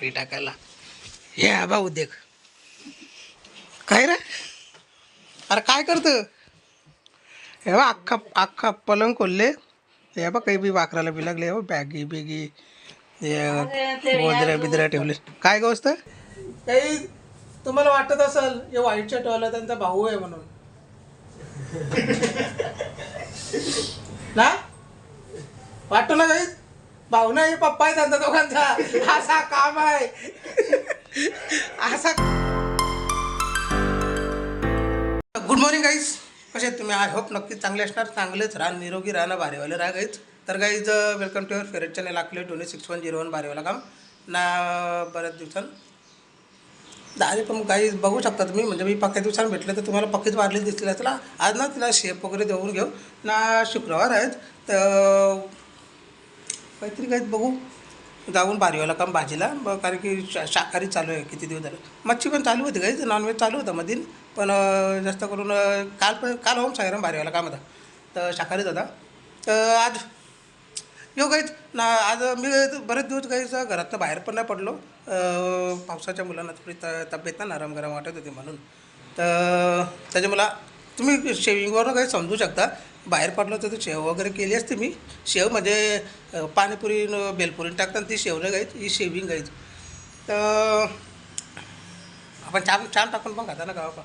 भाकरी टाकायला. हे बा उद्योग काय रे. अरे काय करतं हे बा अख्खा अख्खा पलंग खोलले. हे बा काही बी वाकराला बी लागले हो बॅगी बिगी गोदऱ्या बिदऱ्या ठेवले. काय गोष्ट काही तुम्हाला वाटत असेल हे व्हाईट शर्ट वाला त्यांचा भाऊ आहे म्हणून ना वाटतो ना काही भाऊ नाही पप्पा आहे त्यांचा दोघांचा. असा काम आहे असा. गुड मॉर्निंग गाईज, कसे आहेत तुम्ही? आय होप नक्कीच चांगले असणार. चांगलेच राहा, निरोगी राहणं, भारीवाले राहा गाईज. तर guys welcome to your favourite channel आकले 2601 भारीवाला काम ना. बऱ्याच दिवसांत दारी पण गाईज बघू शकता तुम्ही. म्हणजे मी पक्क्या दिवसांनी भेटले तर तुम्हाला पक्कीच वाढले दिसले. त्याला आज ना तिला शेप वगैरे देऊन घेऊ ना. शुक्रवार आहेत तर काहीतरी काहीच बघू जाऊन भारीवाला काम भाजीला. कारण की शाकाहारी चालू आहे किती दिवस झाले. मच्छी पण चालू होती गाईज, नॉनव्हेज चालू होतं मधील. पण जास्त करून काल होम सायरम भारीवाला काम होता तर शाकाहारीच होता. तर आज येऊ गाईज ना. आज मी बरेच दिवस गाईज घरातनं बाहेर पण नाही पडलो. पावसाच्या मुलांना थोडी तब्येत ना नरम गरम वाटत होती म्हणून. तर त्याच्या मला तुम्ही शेविंगवरून काही समजू शकता. बाहेर पडलो तर शेव वगैरे केली असते मी. शेव म्हणजे पाणीपुरी बेलपुरी टाकताना ती शेव नाही गाईच, ही शेविंग गाईच. तर आपण छान छान टाकून पण खाता ना गावा का.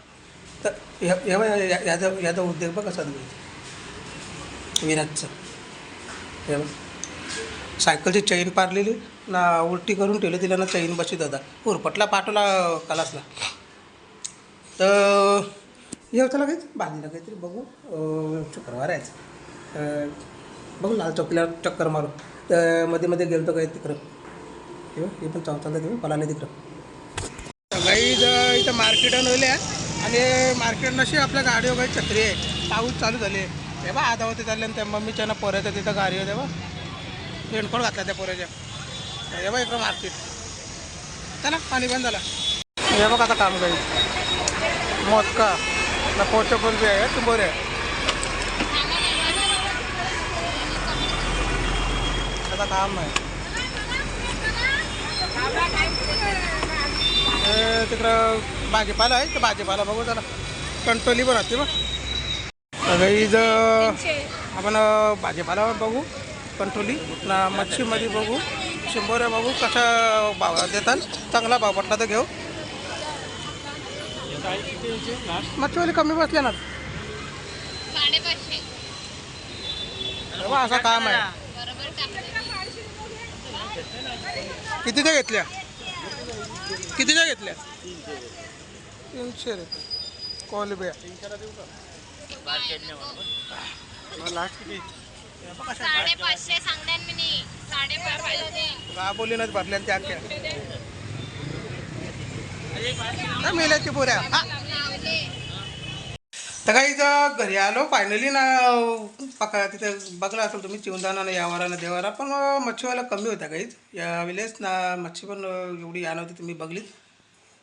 तर याचा उद्योग बघ कसा तुम्ही विराटचं. हे बघ सायकलची चैन पारलेली ना, उलटी करून ठेवली तिला ना. चैन बशीत होता उरपटला पाठवला कलासला. तर येऊ चला काहीच बांधीला काहीतरी बघू. शुक्रवार आहेच बघू लाल चौकीला चक्कर मारू. तर मध्ये मध्ये गेलो तर काही तिकडं हे पण चालतं तुम्ही पलाले तिकडं काही इथं मार्केट आणले आणि मार्केट नशी आपल्या गाडीवर काही छत्री आहे. पाऊस चालू झाले तेव्हा आधावती चालले आणि त्या मम्मीच्या ना पोऱ्याच्या तिथं गाडी आहे तेव्हा रेनकोट घातला त्या पोऱ्याच्या. हे बघ इकडं मार्केट चला पाणी बंद झाला. हे बघ आता काम काही मोदका ना पोचं पण बी आहे तुंबोरे आहे. आता काम आहे तिकडं भाजीपाला आहे. तर भाजीपाला बघू त्याला कंटोली पण असते बघ. आपण भाजीपाला बघू कंटोली ना. मच्छीमध्ये बघू शिंबोऱ्या बघू कशा भाव देतात. चांगला भाव पडला तर घेऊ. मच्छीवाली कमी बसल्या ना असं काम आहे. कितीच्या घेतल्या 300 रुपये कोलब्या. बोलीनच भरल्या त्या मेल्याची पोऱ्या. तर काही घरी आलो फायनली ना. पका तिथं बघला असेल तुम्ही चिवदाना ना यावारानं देवारा पण मच्छीवाला कमी होता काहीच या वेळेस ना. मच्छी पण एवढी या नव्हती तुम्ही बघलीत.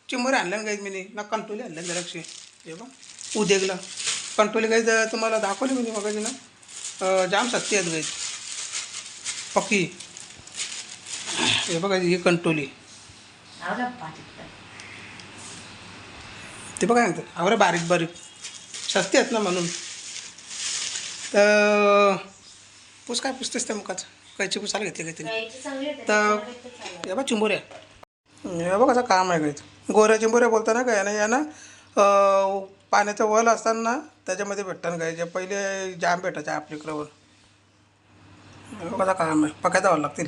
चिंबोरे आणल्या ना काहीच मी ना. कंटोली आणल्या जराक्षी हे बघ उद्योगला कंटोली काही तुम्हाला दाखवली मी बघायची ना. जाम सस्ती आहेत गाईज पक्की. हे बघा ही कंटोली ते बघा म्हणतात आवरे बारीक बारीक सस्ती आहेत ना म्हणून. तर पूस काय पुसतेस त्या मुखाचं कायची पुसायला घेतली काहीतरी. तर हे बघ चिंबोऱ्या हे बघ असं काम आहे काहीच. गोऱ्या चिंबोऱ्या बोलताना काय ना यानं पाण्याचं वल असताना त्याच्यामध्ये भेटतं काय जे पहिले जाम भेटायचे आपल्याकडं. कसं काम आहे पकायचं व्हावं लागतील.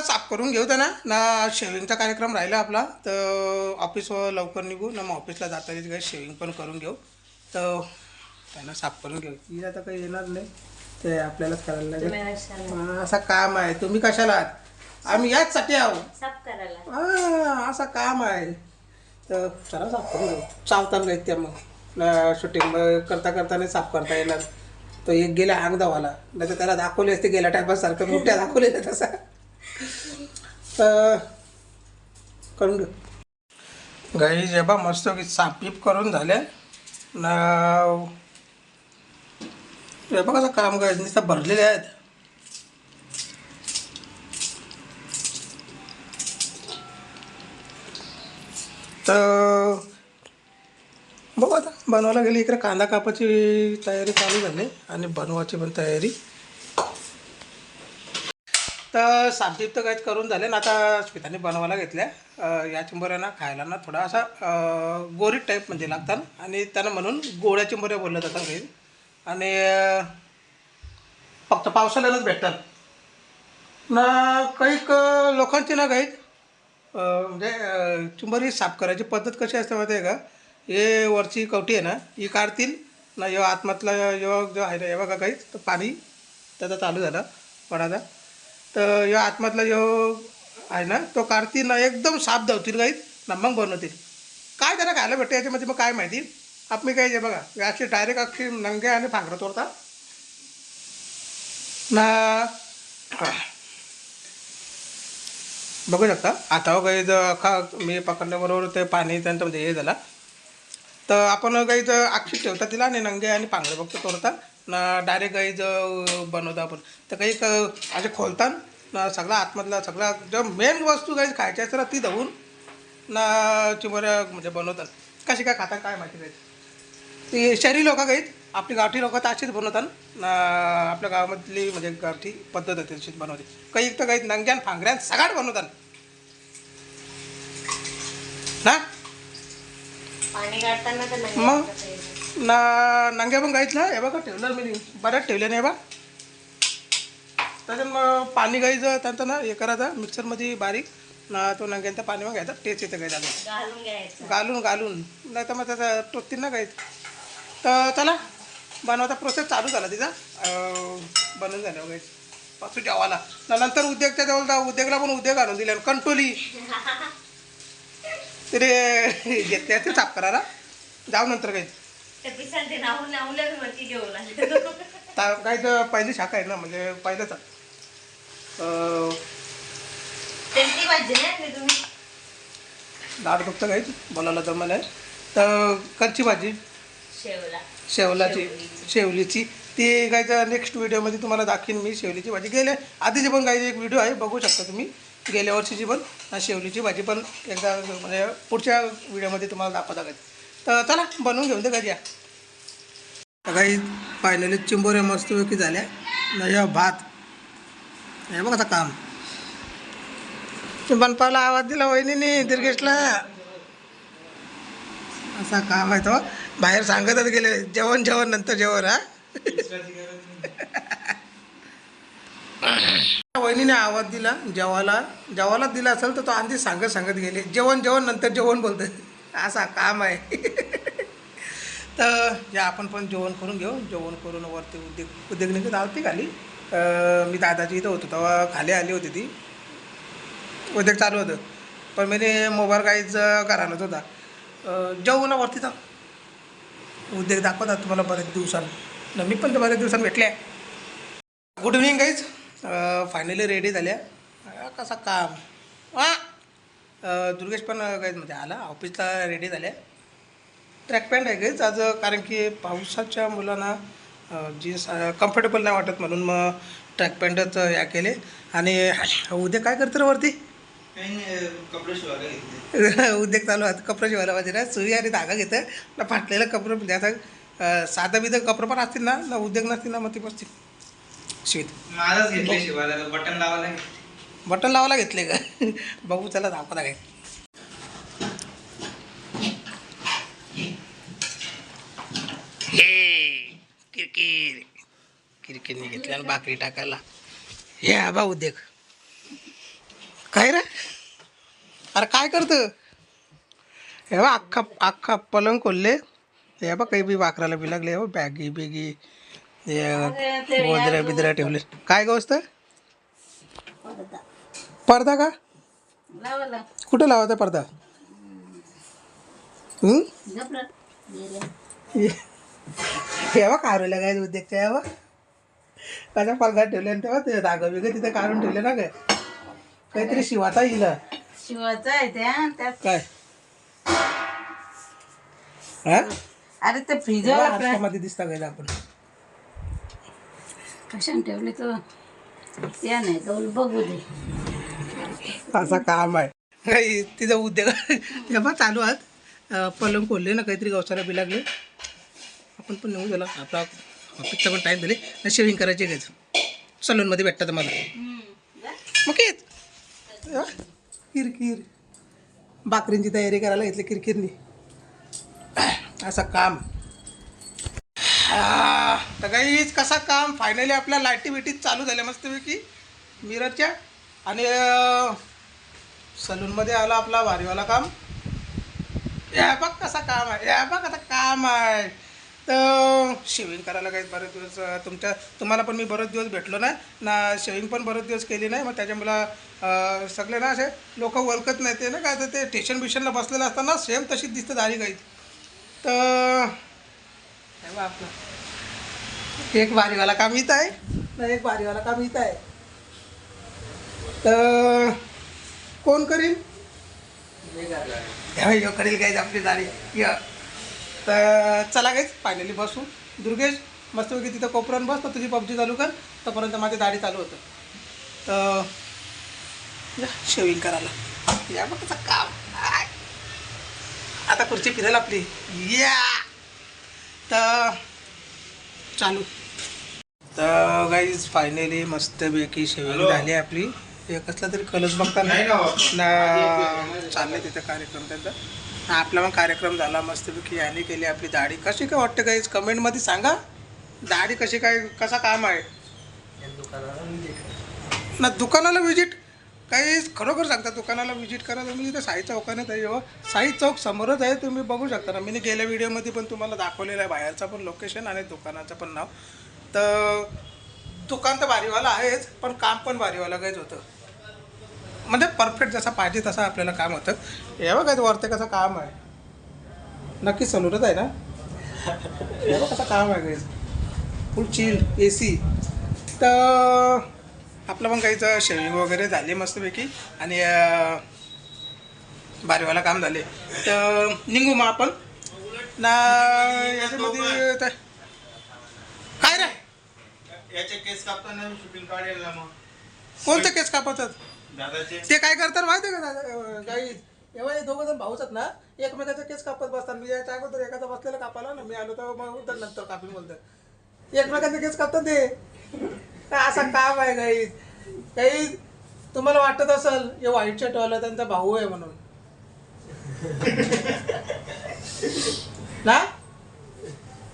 साफ करून घेऊ ना ना. शेविंगचा कार्यक्रम राहिला आपला तर ऑफिसवर लवकर निघू ना. मग ऑफिसला जाताना काही शेविंग पण करून घेऊ. तर त्यांना साफ करून घेऊ. ती आता काही येणार नाही ते आपल्यालाच करायला लागेल. असं काम आहे. तुम्ही कशाला आहात? आम्ही याचसाठी आहो असं काम आहे. तर चला साफ करून घेऊ. चावताना नाहीत त्या मग शूटिंग करता करता नाही साफ करता येणार. तो एक गेला अंग धावाला नाही तर त्याला दाखवले असते गेल्या टायपासारखं मोठ्या दाखवलेलं तसा. तर करून घेऊ गाई. जेव्हा मस्त की साफीप करून झाले ना. हे बघा कसं काम काय नुसतं भरलेले आहेत. तर बघू आता बनवायला गेली. इकडे कांदा कापाची तयारी चालू झाली आणि बनवायची पण तयारी. तर साबजीत तर काहीच करून झाले ना. आता स्मिताने बनवायला घेतल्या. या चिंबोऱ्या ना खायला ना थोडा असा गोरीट टाईप म्हणजे लागतात आणि त्यांना म्हणून गोळ्या चिंबोऱ्या बोलल्या जातात काही. आणि फक्त पावसाळ्यालाच भेटतात ना. काही लोकांची ना काही म्हणजे चिंबोरी साफ करायची पद्धत कशी असते माहिती आहे का. हे वरची कवटी आहे ना ही काढतील ना. जेव्हा आतमधला जेव्हा जो आहे ना हे बघा काही तर पाणी त्याचा चालू झाला पडायचा. तर या आतमधला जो आहे ना तो काढतील ना एकदम साफ धावतील काही ना मग बनवतील. काय त्याला खायला भेटते याच्यामध्ये मग काय माहिती. आपण काय जे बघा अशी डायरेक्ट अख्खी नंगे आणि फांगरं तोडतात ना. बघू शकता आता काही जर अख्खा मी पकडल्याबरोबर ते पाणी त्यांच्यामध्ये हे झाला. तर आपण काही जर अख्खी ठेवतात तिला आणि नंगे आणि पांगरे फक्त तोडतात ना. डायरेक्ट काही जर बनवतो आपण तर काही असे खोलतात ना. सगळा आतमधला सगळा जो मेन वस्तू काही खायची असते ना ती धुवून ना चिंबोऱ्या म्हणजे बनवतात. कशी काय खातात काय माहिती काही. ती शहरी लोक काही आपली गावठी लोक तर अशीच बनवतात ना. आपल्या गावामधली म्हणजे गावठी पद्धत आहे तशीच बनवते. काही तर काही नंग्यान फांगऱ्यान सगळ्यात बनवतात ना. पाणी काढताना तर मग ना नंग्या पण गाईत ना हे बघा ठेवलं मी बऱ्याच ठेवले नाही बा. त्याच्यात मग पाणी गाईचं त्यांचं ना हे करायचं मिक्सरमध्ये बारीक ना. तो नंग्यांचं पाणी मग घ्यायचा टेस्ट येतं गाई घालून घ्यायचं. घालून नाही तर मग त्याचा टोचतील ना गाईत. तर चला बनवायचा प्रोसेस चालू झाला तिचा. बनवून झाल्यावर गाईच पासून जेवायला ना. नंतर उद्योगच्या जवळ जा. उद्योगला पण उद्योग आणून दिले कंटोली तरी घेतले ते साफ करायला जाऊ नंतर काही. काही तर पहिली शाखा आहे ना म्हणजे पहिलंच डाळ फक्त काहीच बोलायला जमलं आहे. तर कच्ची भाजी शेवलीची ती काहीचं नेक्स्ट व्हिडिओमध्ये तुम्हाला दाखवीन मी. शेवलीची भाजी गेले आधीची पण काही एक व्हिडिओ आहे बघू शकता तुम्ही. गेल्या वर्षीची पण शेवलीची भाजी पण एकदा म्हणजे पुढच्या व्हिडिओमध्ये तुम्हाला दाखवता काही. तर चला बनवून घेऊन दे घरी या. काही फायनली चिंबोऱ्या मस्तपैकी झाल्या ना. भात हे बघ आता काम बनपाला आवाज दिला वहिनीने दिर्गेशला. असा काम आहे तो. बाहेर सांगतच गेले जेवण नंतर जेवण. हा वहिनीने आवाज दिला जेवायला दिला असेल तर तो आधी सांगत गेले जेवण नंतर जेवण बोलतं. असा काम आहे. तर या आपण पण जेवण करून घेऊ. जेवण करून वरती उद्योग निघत आलती खाली. मी दादाची इथं होतो तेव्हा खाली आली होती ती. उद्योग चालू होतं पण मी मोबाईल काहीच घरानच होता. जेवण वरती तर उद्योग दाखवतात तुम्हाला बऱ्याच दिवसांनी. मी पण तर बऱ्याच दिवसांनी भेटले. Good evening guys. Finally ready झाल्या. कसा काम दुर्गेश पण गाईज म्हणजे आला ऑफिसला रेडी झाल्या. ट्रॅक पॅन्ट आहे गाईज आज कारण की पावसाच्या मुलांना जीन्स कम्फर्टेबल नाही वाटत म्हणून मग ट्रॅक पॅन्टच या केले. आणि उद्या काय करतं रे वरती. कपडे शिवायला उद्योग चालू आहे कपडे शिवायला पाहिजे ना. सुई आणि धागा घेतं ना. फाटलेलं कपडे म्हणजे आता साधा बिधा कपडे पण असतील ना उद्योग नसतील ना मग ती बसतील शिवीत. माझाच घेतले शिवायला बटन लावायला घेतले का. बघू चला दाखवता काय. हे किरकिरने घेतल्या आणि भाकरी टाकायला हे बा उद्योग काय रे. अरे काय करतं हे बा अख्खा पलंग खोलले. हे बा काही बी वाकराला बी लागले हो. बॅगी बिगी बिद्र्या ठेवले. काय गोष्ट पडदा का कुठं लावता पडदा. हे बा काढूला काय उद्योग काय बा कशा पलंगात ठेवले आणि तेव्हा ते धागा बिगं तिथे काढून ठेवले ना काय. काहीतरी शिवाचा येईल शिवायचं आहे त्यात काय. हा अरे ते फ्रीजर मध्ये दिसता काय आपण कशाने ठेवले तो त्या नाही तो बघू दे. असं काम आहे काही तिचा उद्योग तेव्हा चालू आहात पलंग खोलले ना काहीतरी गवसाला बी लागले आपण पण नेऊ गेला आपला ऑफिसचा पण टाईम झाले ना शेविंग करायची घ्यायचं सलूनमध्ये भेटतं तर मला मग येत किरकिर भाकरींची तयारी करायला घेतली किरकिरनी असं काम तर काहीच कसा काम फायनली आपल्या लाईटी बिटी चालू झाल्या मस्तपैकी मिररच्या आणि सलूनमध्ये आला आपला भारीवाला काम या बघ कसा काम आहे या बघ आता काम आहे तर शेविंग करायला काही बरेच दिवस तुम्हाला पण मी बरेच दिवस भेटलो नाही ना शेविंग पण बरेच दिवस केली नाही मग त्याच्यामुळं सगळे ना असे लोक ओळखत नाही ते ना काय तर ते स्टेशन बिशनला बसलेलं असताना सेम तशीच दिसतं दाढी काही तर आपलं एक बारीवाला काम इथं आहे ना एक बारीवाला काम इथं आहे तर कोण करील ह्या करेल काहीच आपली दाढी य तर चला काहीच फायनली बसू दुर्गेश मस्तपैकी तिथं कोपऱ्यावर बस तर तुझी पबजी चालू कर तोपर्यंत माझी दाढी चालू होतं तर शेविंग करायला या बघ कसं काम आता खुर्ची फिरेल आपली या तर चालू तर गाईज फायनली मस्तपैकी शेविंग झाली आपली हे कसला तरी कलश बघताना ना चालले तिथे कार्यक्रम त्यांचा आपला मग कार्यक्रम झाला मस्तपैकी याने केली आपली दाढी कशी काय वाटतं गाईज कमेंटमध्ये सांगा दाढी कशी काय कसा काम आहे ना दुकानाला विजिट काही खरोखर सांगता दुकानाला विजिट करा तुम्ही इथं साई चौकाने आहे साई चौक समोरच आहे तुम्ही बघू शकता ना मी गेल्या व्हिडिओमध्ये पण तुम्हाला दाखवलेलं आहे बाहेरचं पण लोकेशन आणि दुकानाचं पण नाव तर दुकान तर भारीवाला आहेच पण काम पण भारीवाला काहीच होतं म्हणजे परफेक्ट जसा पाहिजे तसं आपल्याला काम होतं हे बघा वरते कसं काम आहे नक्की सलूनच आहे ना हे बघा कसं काम आहे काहीच फुल चिल AC तर आपलं पण काहीचं शेविंग वगैरे झाले मस्तपैकी आणि भारीवाला काम झाले तर निघू मग आपण ना याच्यामध्ये काय रे याचे केस कापताना शूटिंग काढेल ना मग कोणते केस कापतात दादाचे ते काय करतात माहिती आहे का दादा काही एव्हा हे दोघं जण भाऊच आहेत ना एकमेकाचा केस कापत बसतात मी याच्या अगोदर एखादा बसलेला कापाला ना मी आलो तर मग तर नंतर कापी बोलतात एकमेकाचे केस कापतात ते असं काम आहे काही काही तुम्हाला वाटत असेल हे व्हाईट शर्टवाला त्यांचा भाऊ आहे म्हणून ना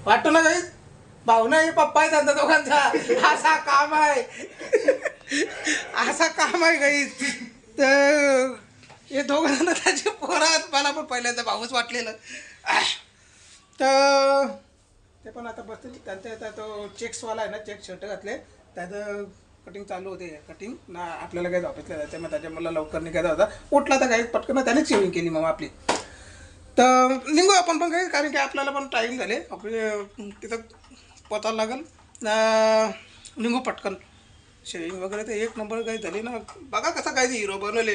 वाटतो ना काही भाऊ नाही पप्पा आहे त्यांचा दोघांचा असा काम आहे असा काम आहे काही तर हे दोघं जण त्याचे पोरात मला पण पहिल्यांदा भाऊच वाटलेलं तर ते पण आता बसतील त्यांचा आता तो चेक्सवाला आहे ना चेक शर्ट घातले त्याचं कटिंग चालू होते कटिंग ना आपल्याला काही ऑफिसला जायचं मग त्याच्या मला लवकर निघायचा होता उठला तर काही पटकन त्यानेच शेविंग केली मग आपली तर निघू आपण पण काही कारण की आपल्याला पण टाईम झाले आपले तिथं पोचायला लागेल ना निघू पटकन शेविंग वगैरे तर एक नंबर काही झाली ना बघा कसा काय हिरो बनवले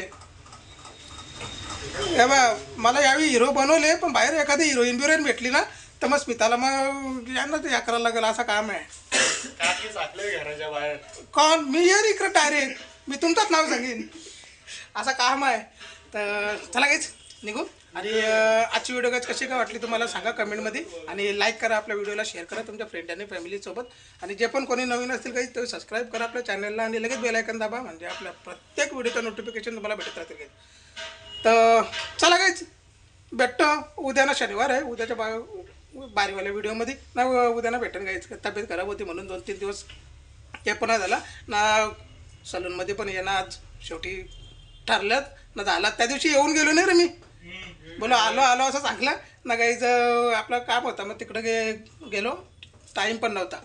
हे बा मला यावेळी हिरो बनवले पण बाहेर एखादी हिरोईन भेटली ना तर मग स्मिताला मग यांना ते करायला लागेल असं काम आहे घराच्या बाहेर कोण मी येईल इकडं डायरेक्ट मी तुमचंच नाव सांगेन असं काम आहे तर चला काहीच निघू आणि आजची व्हिडिओ काहीच कशी काय वाटली तुम्हाला सांगा कमेंटमध्ये आणि लाईक करा आपल्या व्हिडिओला शेअर करा तुमच्या फ्रेंड आणि फॅमिलीसोबत आणि जे पण कोणी नवीन असतील काही ते सबस्क्राईब करा आपल्या चॅनलला आणि लगेच बेल आयकॉन दाबा म्हणजे आपल्या प्रत्येक व्हिडिओचं नोटिफिकेशन तुम्हाला भेटत राहतील काही तर चला काहीच भेटतो उद्या ना शनिवार आहे उद्याच्या बारीवाल्या व्हिडिओमध्ये ना उद्या भेटेन काहीच तब्येत खराब होती म्हणून 2-3 दिवस ते पण झाला ना सलूनमध्ये पण येणं आज शेवटी ठरलं ना झाला त्या दिवशी येऊन गेलो नाही रे मी बोलो आलो असं सांगलं ना काहीच आपलं काम होतं मग तिकडं गेलो टाईम पण नव्हता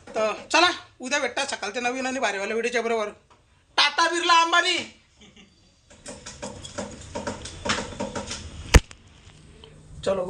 तर चला उद्या भेटतात सकाळच्या नवीन आणि बारीवाल्या व्हिडिओच्या बरोबर टाटा बिर्ला अंबानी चलो